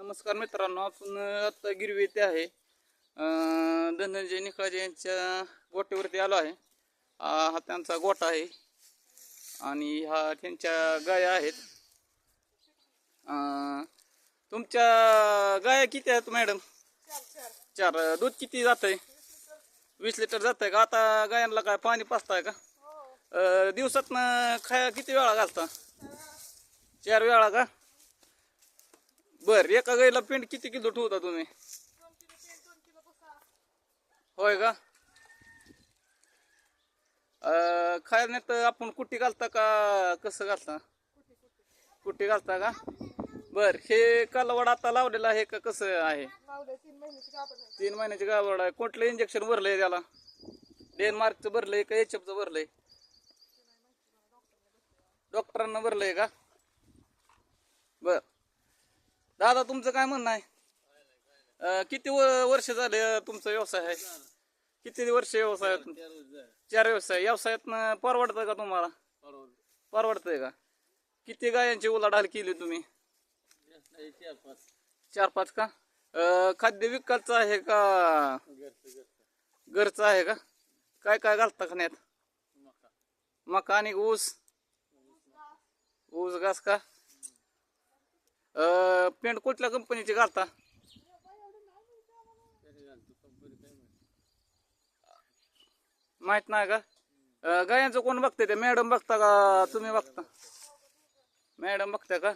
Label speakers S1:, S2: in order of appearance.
S1: नमस्कार मित्रांनो, आपण आता गिरवी येथे आहे. धनंजय निकाळजे यांच्या गोट्यावरती आलो आहे. हा त्यांचा गोठा आहे आणि हा त्यांच्या गाया आहेत. तुमच्या गाया किती आहेत मॅडम? चार. दूध किती जात आहे? 20 लिटर जात आहे का? आता गायांना काय पाणी पाजताय का? दिवसातनं खाया किती वेळा घालता? 4 वेळा का? बर, एका गाईला पेंड किती किलो ठेवता तुम्ही? होय का? खाण्यात आपण कुट्टी घालता का कसं घालता? कुट्टी घालता का? बर, हे कालवड आता लावलेला आहे का कसं आहे? 3 महिन्याची गावड आहे. कुठलं इंजेक्शन भरलंय त्याला? डेन्मार्कचं भरलंय का HFचं भरलंय? डॉक्टरांना भरलंय का? बर, दादा तुमचं काय म्हणणं आहे? किती वर्ष झाले तुमचा व्यवसाय आहे? किती वर्ष व्यवसायात? 4 व्यवसायात परवडतंय का तुम्हाला? परवडतंय का? किती गायांची उलाढाल केली तुम्ही? 4-5 का? खाद्य विकायचं आहे का घरचं आहे का? काय काय घालता खाण्यात? मका आणि ऊस घास का? पेंट कुठल्या कंपनीची घालता? माहित नाही का? गायांचं कोण बघते? ते मॅडम बघता का तुम्ही बघता? मॅडम बघता का?